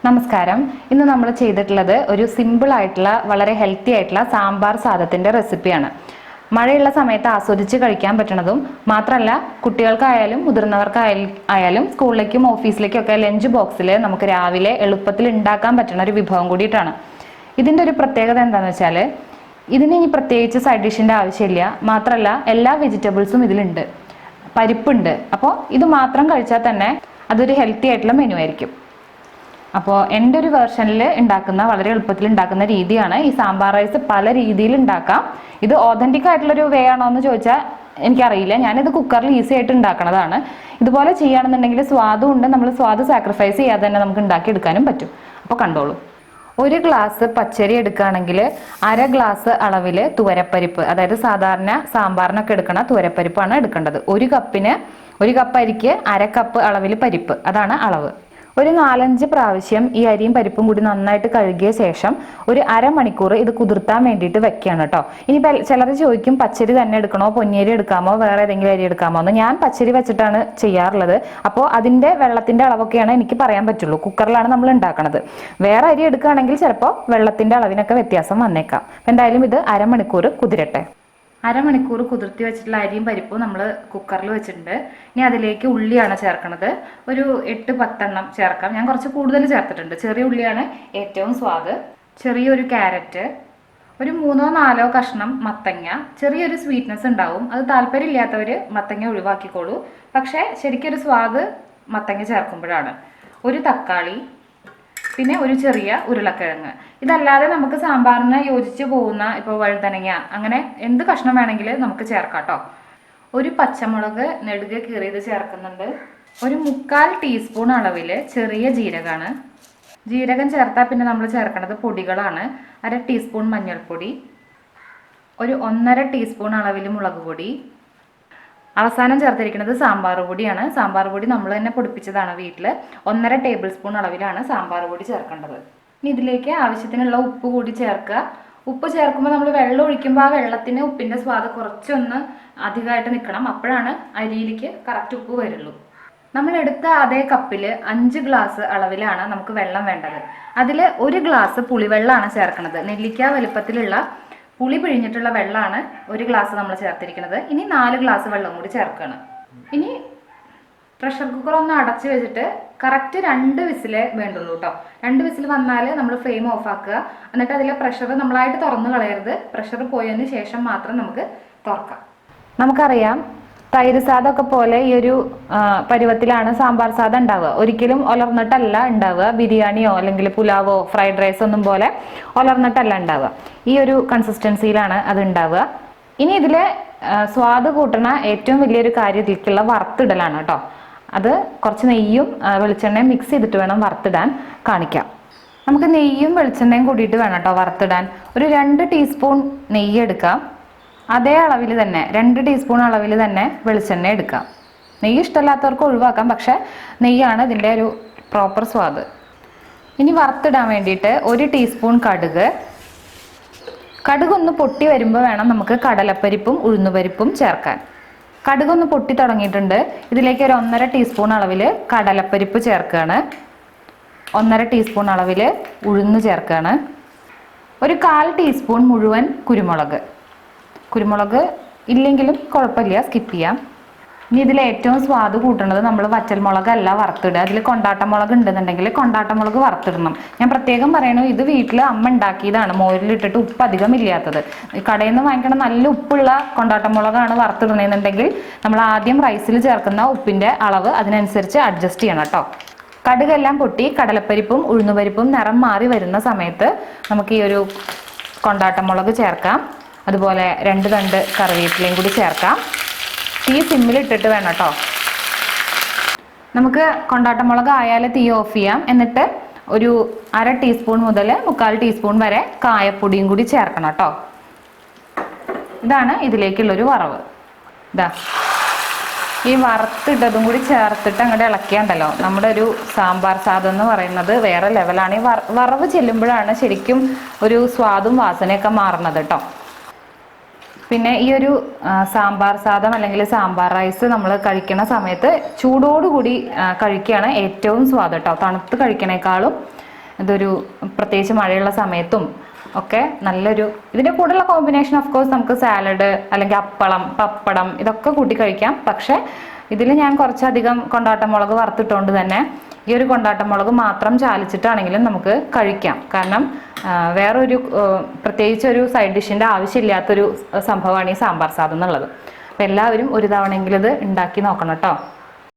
നമസ്കാരം. ഇന്ന് നമ്മൾ ചെയ്തിട്ടുള്ളത് ഒരു സിമ്പിൾ ആയിട്ടുള്ള വളരെ ഹെൽത്തി ആയിട്ടുള്ള സാമ്പാർ സാദത്തിന്റെ റെസിപ്പിയാണ്. മഴയുള്ള സമയത്ത് ആസ്വദിച്ച് കഴിക്കാൻ പറ്റുന്നതും മാത്രമല്ല, കുട്ടികൾക്കായാലും മുതിർന്നവർക്കായാലും സ്കൂളിലേക്കും ഓഫീസിലേക്കും ഒക്കെ ലഞ്ച് ബോക്സിൽ നമുക്ക് രാവിലെ എളുപ്പത്തിൽ ഉണ്ടാക്കാൻ പറ്റുന്ന ഒരു വിഭവം കൂടിയിട്ടാണ്. ഇതിന്റെ ഒരു പ്രത്യേകത എന്താണെന്ന് വെച്ചാൽ, ഇതിന് ഇനി പ്രത്യേകിച്ച് സൈഡ് ഡിഷിന്റെ ആവശ്യമില്ല. മാത്രമല്ല, എല്ലാ വെജിറ്റബിൾസും ഇതിലുണ്ട്, പരിപ്പുണ്ട്. അപ്പോൾ ഇത് മാത്രം കഴിച്ചാൽ തന്നെ അതൊരു ഹെൽത്തി ആയിട്ടുള്ള മെനു ആയിരിക്കും. അപ്പോൾ എൻ്റെ ഒരു വേർഷനിൽ ഉണ്ടാക്കുന്ന വളരെ എളുപ്പത്തിൽ ഉണ്ടാക്കുന്ന രീതിയാണ് ഈ സാമ്പാർ റൈസ്. പല രീതിയിൽ ഉണ്ടാക്കാം. ഇത് ഓതന്റിക് ആയിട്ടുള്ളൊരു വേ ആണോ എന്ന് ചോദിച്ചാൽ എനിക്കറിയില്ല. ഞാനിത് കുക്കറിൽ ഈസി ആയിട്ട് ഉണ്ടാക്കുന്നതാണ്. ഇതുപോലെ ചെയ്യുകയാണെന്നുണ്ടെങ്കിൽ സ്വാദും ഉണ്ട്. നമ്മൾ സ്വാദ് സാക്രിഫൈസ് ചെയ്യാതെ തന്നെ നമുക്ക് ഉണ്ടാക്കിയെടുക്കാനും പറ്റും. അപ്പോൾ കണ്ടോളൂ. ഒരു ഗ്ലാസ് പച്ചരി എടുക്കുകയാണെങ്കിൽ 1/2 ഗ്ലാസ് അളവിൽ തുവരപ്പരിപ്പ്, അതായത് സാധാരണ സാമ്പാറിനൊക്കെ എടുക്കണ തുവരപ്പരിപ്പാണ് എടുക്കേണ്ടത്. ഒരു കപ്പ് അരിക്ക് 1/2 കപ്പ് അളവിൽ പരിപ്പ്, അതാണ് അളവ്. ഒരു 4-5 പ്രാവശ്യം ഈ അരിയും പരിപ്പും കൂടി നന്നായിട്ട് കഴുകിയ ശേഷം ഒരു അരമണിക്കൂർ ഇത് കുതിർത്താൻ വേണ്ടിയിട്ട് വെക്കുകയാണ് കേട്ടോ. ഇനി ചിലർ ചോദിക്കും, പച്ചരി തന്നെ എടുക്കണോ, പൊന്നിയരി എടുക്കാമോ, വേറെ ഏതെങ്കിലും അരി എടുക്കാമോ എന്ന്. ഞാൻ പച്ചരി വെച്ചിട്ടാണ് ചെയ്യാറുള്ളത്. അപ്പോൾ അതിന്റെ വെള്ളത്തിന്റെ അളവൊക്കെയാണ് എനിക്ക് പറയാൻ പറ്റുള്ളൂ. കുക്കറിലാണ് നമ്മൾ ഉണ്ടാക്കണത്. വേറെ അരി എടുക്കുകയാണെങ്കിൽ ചിലപ്പോൾ വെള്ളത്തിന്റെ അളവിനൊക്കെ വ്യത്യാസം വന്നേക്കാം. എന്തായാലും ഇത് അരമണിക്കൂർ കുതിരട്ടെ. അരമണിക്കൂർ കുതിർത്തി വെച്ചിട്ടുള്ള അരിയും പരിപ്പും നമ്മൾ കുക്കറിൽ വെച്ചിട്ടുണ്ട്. ഇനി അതിലേക്ക് ഉള്ളിയാണ് ചേർക്കുന്നത്. ഒരു 8-10 ചേർക്കാം. ഞാൻ കുറച്ച് കൂടുതൽ ചേർത്തിട്ടുണ്ട്. ചെറിയ ഉള്ളിയാണ് ഏറ്റവും സ്വാദ്. ചെറിയൊരു ക്യാരറ്റ്, ഒരു 3-4 കഷ്ണം മത്തങ്ങ. ചെറിയൊരു സ്വീറ്റ്നെസ് ഉണ്ടാവും. അത് താല്പര്യമില്ലാത്തവർ മത്തങ്ങ ഒഴിവാക്കിക്കോളൂ. പക്ഷേ ശരിക്കൊരു സ്വാദ് മത്തങ്ങ ചേർക്കുമ്പോഴാണ്. ഒരു തക്കാളി, പിന്നെ ഒരു ചെറിയ ഉരുളക്കിഴങ്ങ്. ഇതല്ലാതെ നമുക്ക് സാമ്പാറിന് യോജിച്ച് പോകുന്ന ഇപ്പോൾ വഴുതനങ്ങ, അങ്ങനെ എന്ത് കഷ്ണം വേണമെങ്കിൽ നമുക്ക് ചേർക്കാം കേട്ടോ. ഒരു പച്ചമുളക് നെടുകെ കീറിയത് ചേർക്കുന്നുണ്ട്. ഒരു 3/4 ടീസ്പൂൺ അളവിൽ ചെറിയ ജീരകമാണ്. ജീരകം ചേർത്താൽ പിന്നെ നമ്മൾ ചേർക്കുന്നത് പൊടികളാണ്. 1/2 ടീസ്പൂൺ മഞ്ഞൾപ്പൊടി, ഒരു 1/2 ടീസ്പൂൺ അളവിൽ മുളക് പൊടി. അവസാനം ചേർത്തിരിക്കുന്നത് സാമ്പാർ പൊടിയാണ്. സാമ്പാർ പൊടി നമ്മൾ തന്നെ പൊടിപ്പിച്ചതാണ് വീട്ടിൽ. 1/2 ടേബിൾ സ്പൂൺ അളവിലാണ് സാമ്പാർ പൊടി ചേർക്കേണ്ടത്. ഇനി ഇതിലേക്ക് ആവശ്യത്തിനുള്ള ഉപ്പ് കൂടി ചേർക്കുക. ഉപ്പ് ചേർക്കുമ്പോൾ നമ്മൾ വെള്ളം ഒഴിക്കുമ്പോൾ ആ വെള്ളത്തിന് ഉപ്പിൻ്റെ സ്വാദ് കുറച്ചൊന്ന് അധികമായിട്ട് നിൽക്കണം. അപ്പോഴാണ് അരിയിലേക്ക് കറക്റ്റ് ഉപ്പ് വരുള്ളൂ. നമ്മൾ എടുത്ത അതേ കപ്പിൽ 5 ഗ്ലാസ് അളവിലാണ് നമുക്ക് വെള്ളം വേണ്ടത്. അതിൽ 1 ഗ്ലാസ് പുളിവെള്ളമാണ് ചേർക്കുന്നത്. നെല്ലിക്ക വലുപ്പത്തിലുള്ള പുളി പിഴിഞ്ഞിട്ടുള്ള വെള്ളമാണ് 1 ഗ്ലാസ് നമ്മൾ ചേർത്തിരിക്കുന്നത്. ഇനി 4 ഗ്ലാസ് വെള്ളം കൂടി ചേർക്കണം. ഇനി പ്രഷർ കുക്കർ ഒന്ന് അടച്ചു വെച്ചിട്ട് കറക്റ്റ് 2 വിസിലേ വേണ്ടുള്ളൂ കേട്ടോ. 2 വിസിൽ വന്നാൽ നമ്മൾ ഫ്ലെയിം ഓഫ് ആക്കുക. എന്നിട്ട് അതിലെ പ്രഷർ നമ്മളായിട്ട് തുറന്നു കളയരുത്. പ്രഷർ പോയതിന് ശേഷം മാത്രം നമുക്ക് തുറക്കാം. നമുക്കറിയാം, തൈര് സാദമൊക്കെ പോലെ ഈ ഒരു പരുവത്തിലാണ് സാമ്പാർ സാദം ഉണ്ടാവുക. ഒരിക്കലും ഒലർന്നിട്ടല്ല ഉണ്ടാവുക. ബിരിയാണിയോ അല്ലെങ്കിൽ പുലാവോ ഫ്രൈഡ് റൈസ് ഒന്നും പോലെ ഒലർന്നിട്ടല്ല ഉണ്ടാവുക. ഈ ഒരു കൺസിസ്റ്റൻസിയിലാണ് അത് ഉണ്ടാവുക. ഇനി ഇതിലെ സ്വാദ് കൂട്ടണ ഏറ്റവും വലിയൊരു കാര്യം ഇതിലേക്കുള്ള വറുത്തിടലാണ് കേട്ടോ. അത് കുറച്ച് നെയ്യും വെളിച്ചെണ്ണയും മിക്സ് ചെയ്തിട്ട് വേണം വറുത്തിടാൻ. കാണിക്കാം. നമുക്ക് നെയ്യും വെളിച്ചെണ്ണയും കൂടിയിട്ട് വേണം കേട്ടോ വറുത്തിടാൻ. ഒരു 2 ടീസ്പൂൺ നെയ്യ് എടുക്കാം. അതേ അളവിൽ തന്നെ 2 ടീസ്പൂൺ അളവിൽ തന്നെ വെളിച്ചെണ്ണ എടുക്കാം. നെയ്യ് ഇഷ്ടമില്ലാത്തവർക്ക് ഒഴിവാക്കാം. പക്ഷെ നെയ്യാണ് ഇതിൻ്റെ ഒരു പ്രോപ്പർ സ്വാദ്. ഇനി വറുത്തിടാൻ വേണ്ടിയിട്ട് 1 ടീസ്പൂൺ കടുക്. കടുകൊന്ന് പൊട്ടി വരുമ്പോൾ വേണം നമുക്ക് കടലപ്പരിപ്പും ഉഴുന്നുപരിപ്പും ചേർക്കാൻ. കടുകൊന്ന് പൊട്ടി തുടങ്ങിയിട്ടുണ്ട്. ഇതിലേക്ക് ഒരു 1/2 ടീസ്പൂൺ അളവിൽ കടലപ്പരിപ്പ് ചേർക്കുകയാണ്. 1/2 ടീസ്പൂൺ അളവിൽ ഉഴുന്ന് ചേർക്കുകയാണ്. ഒരു 1/4 ടീസ്പൂൺ മുഴുവൻ കുരുമുളക് ഇല്ലെങ്കിലും കുഴപ്പമില്ല, സ്കിപ്പ് ചെയ്യാം. ഇനി ഇതിൽ ഏറ്റവും സ്വാദ് കൂട്ടുന്നത് നമ്മൾ വറ്റൽമുളകല്ല വറുത്തിടുക. അതിൽ കൊണ്ടാട്ടമുളക് ഉണ്ടെന്നുണ്ടെങ്കിൽ കൊണ്ടാട്ടമുളക് വറുത്തിടണം. ഞാൻ പ്രത്യേകം പറയണു, ഇത് വീട്ടിൽ അമ്മ ഉണ്ടാക്കിയതാണ്. മോരിലിട്ടിട്ട് ഉപ്പ് അധികം ഇല്ലാത്തത്. കടയിൽ നിന്ന് വാങ്ങിക്കണ നല്ല ഉപ്പുള്ള കൊണ്ടാട്ടമുളകാണ് വറുത്തിടണമെന്നുണ്ടെങ്കിൽ നമ്മൾ ആദ്യം റൈസിൽ ചേർക്കുന്ന ഉപ്പിൻ്റെ അളവ് അതിനനുസരിച്ച് അഡ്ജസ്റ്റ് ചെയ്യണം കേട്ടോ. കടുകെല്ലാം പൊട്ടി കടലപ്പരിപ്പും ഉഴുന്നുപരിപ്പും നിറം മാറി വരുന്ന സമയത്ത് നമുക്ക് ഈ ഒരു കൊണ്ടാട്ടമുളക് ചേർക്കാം. അതുപോലെ 2 തണ്ട് കറിവേപ്പിലയും കൂടി ചേർക്കാം. തീ സിമ്മിൽ ഇട്ടിട്ട് വേണം കേട്ടോ. നമുക്ക് കൊണ്ടാട്ടമുളക് ആയാൽ തീ ഓഫ് ചെയ്യാം. എന്നിട്ട് ഒരു 1/2 ടീസ്പൂൺ മുതൽ 3/4 ടീസ്പൂൺ വരെ കായപ്പൊടിയും കൂടി ചേർക്കണം കേട്ടോ. ഇതാണ് ഇതിലേക്കുള്ളൊരു വറവ്. ഇതാ ഈ വറുത്തിട്ടതും കൂടി ചേർത്തിട്ട് അങ്ങോട്ട് ഇളക്കിയാണ്ടല്ലോ നമ്മുടെ ഒരു സാമ്പാർ സാദം എന്ന് പറയുന്നത് വേറെ ലെവലാണ്. ഈ വറവ് ചെല്ലുമ്പോഴാണ് ശരിക്കും ഒരു സ്വാദും വാസനയൊക്കെ മാറുന്നത് കേട്ടോ. പിന്നെ ഈ ഒരു സാമ്പാർ സാദം അല്ലെങ്കിൽ സാമ്പാർ റൈസ് നമ്മൾ കഴിക്കുന്ന സമയത്ത് ചൂടോടുകൂടി കഴിക്കുകയാണ് ഏറ്റവും സ്വാദ് കേട്ടോ. തണുത്ത് കഴിക്കണേക്കാളും ഇതൊരു പ്രത്യേകിച്ച് മഴയുള്ള സമയത്തും ഒക്കെ നല്ലൊരു, ഇതിൻ്റെ കൂടെയുള്ള കോമ്പിനേഷൻ ഓഫ് കോഴ്സ് നമുക്ക് സാലഡ് അല്ലെങ്കിൽ അപ്പളം, പപ്പടം ഇതൊക്കെ കൂട്ടി കഴിക്കാം. പക്ഷേ ഇതിൽ ഞാൻ കുറച്ചധികം കൊണ്ടാട്ടമുളക് വറുത്തിട്ടുകൊണ്ട് തന്നെ ഈ ഒരു കൊണ്ടാട്ടമുളക് മാത്രം ചാലിച്ചിട്ടാണെങ്കിലും നമുക്ക് കഴിക്കാം. കാരണം വേറൊരു പ്രത്യേകിച്ച് ഒരു സൈഡ് ഡിഷിൻ്റെ ആവശ്യമില്ലാത്തൊരു സംഭവമാണ് ഈ സാമ്പാർ സാധനം എന്നുള്ളത്. അപ്പോൾ എല്ലാവരും ഒരു തവണയെങ്കിലും ഇത് ഉണ്ടാക്കി നോക്കണം കേട്ടോ.